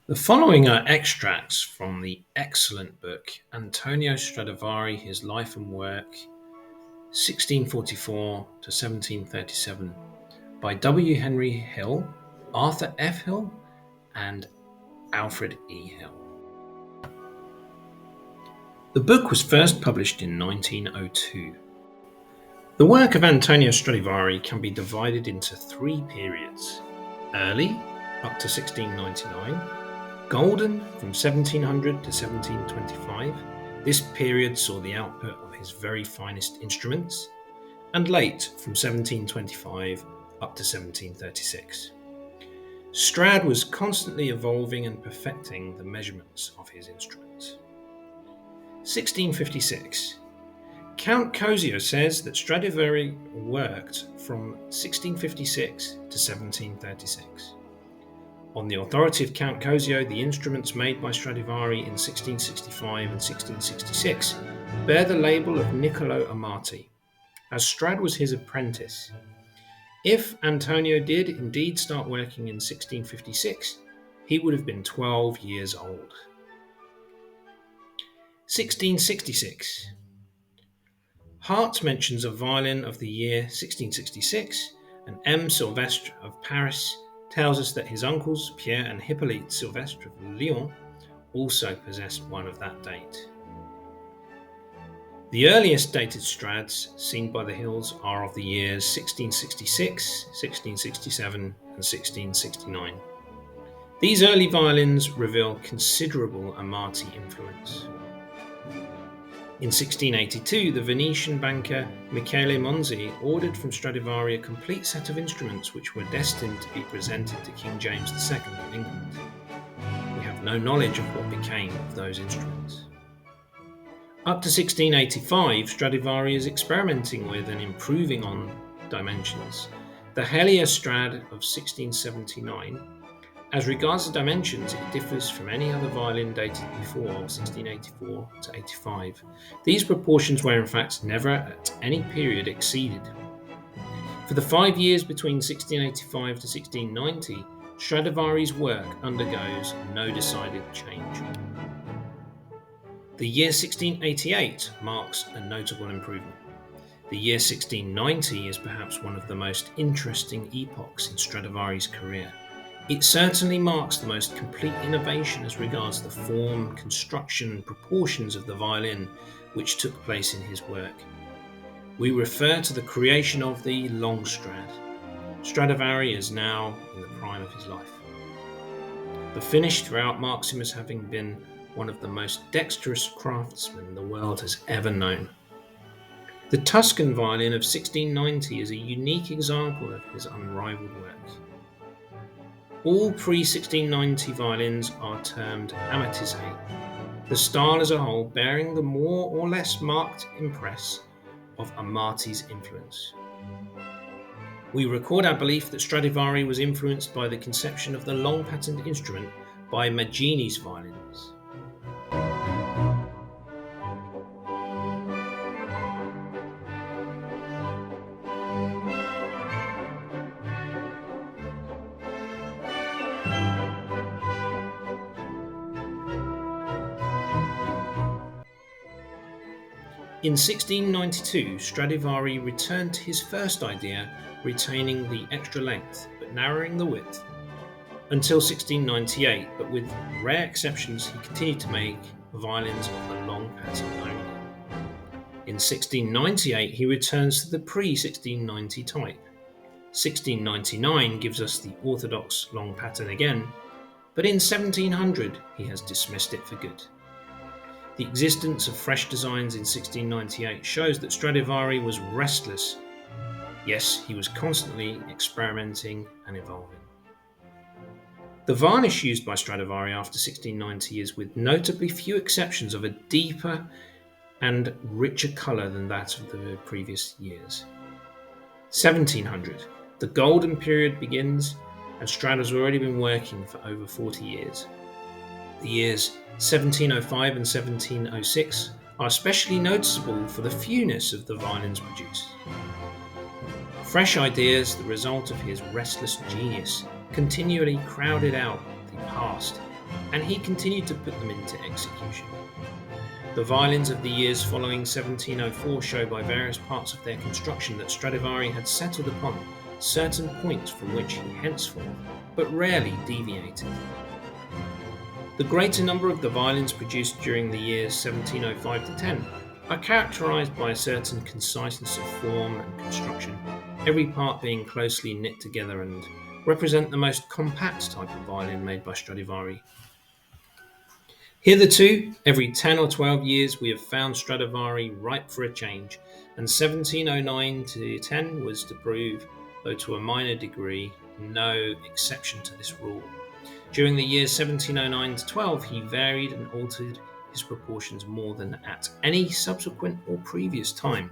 The following are extracts from the excellent book Antonio Stradivari, His Life and Work, 1644 to 1737, by W. Henry Hill, Arthur F. Hill, and Alfred E. Hill. The book was first published in 1902. The work of Antonio Stradivari can be divided into three periods: early, up to 1699, golden from 1700 to 1725. This period saw the output of his very finest instruments, and late from 1725 up to 1736. Strad was constantly evolving and perfecting the measurements of his instruments. 1656. Count Cosio says that Stradivari worked from 1656 to 1736. On the authority of Count Cosio, the instruments made by Stradivari in 1665 and 1666 bear the label of Niccolo Amati, as Strad was his apprentice. If Antonio did indeed start working in 1656, he would have been 12 years old. 1666. Hart mentions a violin of the year 1666, and M. Sylvestre of Paris tells us that his uncles Pierre and Hippolyte Sylvestre of Lyon also possessed one of that date. The earliest dated Strads seen by the Hills are of the years 1666, 1667, and 1669. These early violins reveal considerable Amati influence. In 1682, the Venetian banker Michele Monzi ordered from Stradivari a complete set of instruments which were destined to be presented to King James II of England. We have no knowledge of what became of those instruments. Up to 1685, Stradivari is experimenting with and improving on dimensions. The Helia Strad of 1679. As regards the dimensions, it differs from any other violin dated before 1684 to 85. These proportions were in fact never at any period exceeded. For the 5 years between 1685 to 1690, Stradivari's work undergoes no decided change. The year 1688 marks a notable improvement. The year 1690 is perhaps one of the most interesting epochs in Stradivari's career. It certainly marks the most complete innovation as regards the form, construction, and proportions of the violin which took place in his work. We refer to the creation of the long Strad. Stradivari is now in the prime of his life. The finish throughout marks him as having been one of the most dexterous craftsmen the world has ever known. The Tuscan violin of 1690 is a unique example of his unrivaled work. All pre-1690 violins are termed Amatisé, the style as a whole bearing the more or less marked impress of Amati's influence. We record our belief that Stradivari was influenced by the conception of the long-patterned instrument by Maggini's violins. In 1692, Stradivari returned to his first idea, retaining the extra length but narrowing the width, until 1698, but with rare exceptions he continued to make violins of the long pattern only. In 1698 he returns to the pre-1690 type. 1699 gives us the orthodox long pattern again, but in 1700 he has dismissed it for good. The existence of fresh designs in 1698 shows that Stradivari was restless. Yes, he was constantly experimenting and evolving. The varnish used by Stradivari after 1690 is, with notably few exceptions, of a deeper and richer colour than that of the previous years. 1700. The golden period begins, and Strad has already been working for over 40 years. The years 1705 and 1706 are especially noticeable for the fewness of the violins produced. Fresh ideas, the result of his restless genius, continually crowded out the past and he continued to put them into execution. The violins of the years following 1704 show by various parts of their construction that Stradivari had settled upon certain points from which he henceforth, but rarely, deviated. The greater number of the violins produced during the years 1705 to 10 are characterized by a certain conciseness of form and construction, every part being closely knit together, and represent the most compact type of violin made by Stradivari. Hitherto, every 10 or 12 years we have found Stradivari ripe for a change, and 1709 to 10 was to prove, though to a minor degree, no exception to this rule. During the years 1709 to 12, he varied and altered his proportions more than at any subsequent or previous time.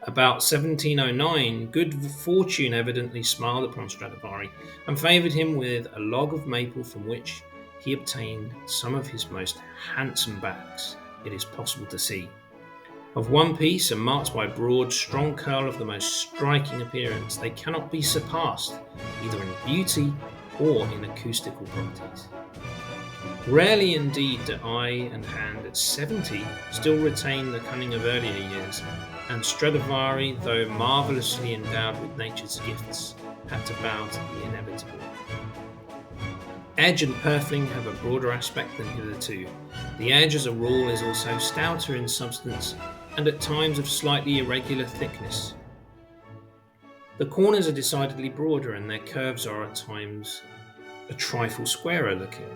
About 1709, good fortune evidently smiled upon Stradivari and favoured him with a log of maple from which he obtained some of his most handsome backs it is possible to see. Of one piece and marked by a broad, strong curl of the most striking appearance, they cannot be surpassed, either in beauty or in acoustical properties. Rarely indeed do eye and hand at 70 still retain the cunning of earlier years, and Stradivari, though marvellously endowed with nature's gifts, had to bow to the inevitable. Edge and purfling have a broader aspect than hitherto. The edge, as a rule, is also stouter in substance and at times of slightly irregular thickness. The corners are decidedly broader, and their curves are at times a trifle squarer looking.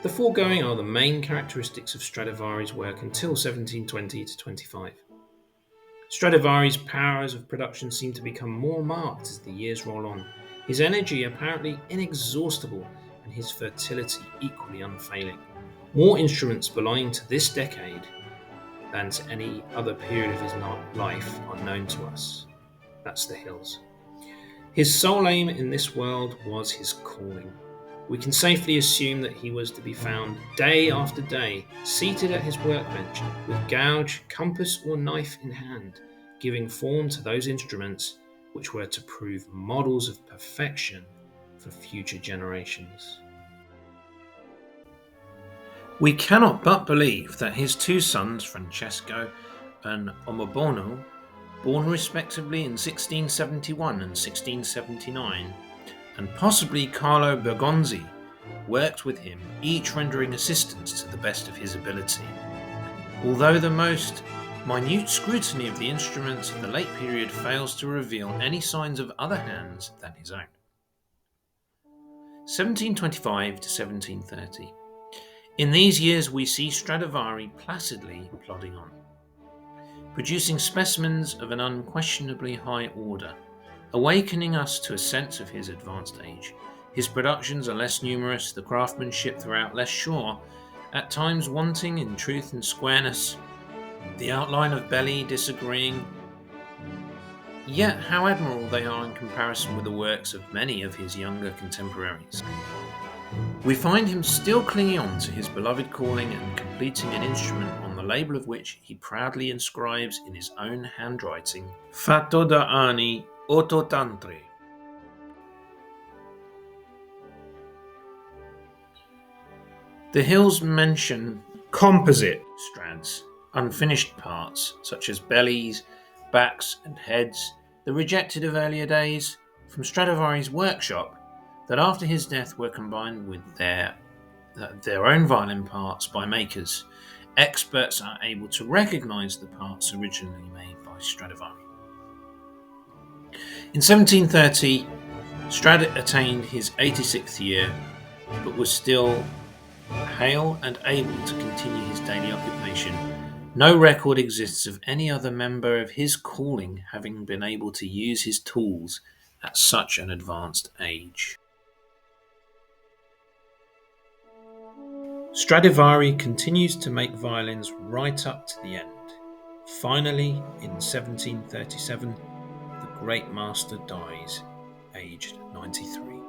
The foregoing are the main characteristics of Stradivari's work until 1720 to 25. Stradivari's powers of production seem to become more marked as the years roll on, his energy apparently inexhaustible and his fertility equally unfailing. More instruments belonging to this decade than to any other period of his life are known to us. That's the Hills. His sole aim in this world was his calling. We can safely assume that he was to be found day after day, seated at his workbench, with gouge, compass, or knife in hand, giving form to those instruments which were to prove models of perfection for future generations. We cannot but believe that his two sons, Francesco and Omobono, born respectively in 1671 and 1679, and possibly Carlo Bergonzi, worked with him, each rendering assistance to the best of his ability, although the most minute scrutiny of the instruments of the late period fails to reveal any signs of other hands than his own. 1725 to 1730. In these years we see Stradivari placidly plodding on, producing specimens of an unquestionably high order, awakening us to a sense of his advanced age. His productions are less numerous, the craftsmanship throughout less sure, at times wanting in truth and squareness, the outline of belly disagreeing. Yet how admirable they are in comparison with the works of many of his younger contemporaries. We find him still clinging on to his beloved calling and completing an instrument on the label of which he proudly inscribes in his own handwriting, Fatto da anni 83. The Hills mention composite strads, unfinished parts such as bellies, backs and heads, the rejected of earlier days, from Stradivari's workshop, that after his death were combined with their own violin parts by makers. Experts are able to recognise the parts originally made by Stradivari. In 1730, Strad attained his 86th year, but was still hale and able to continue his daily occupation. No record exists of any other member of his calling having been able to use his tools at such an advanced age. Stradivari continues to make violins right up to the end. Finally, in 1737, the great master dies, aged 93.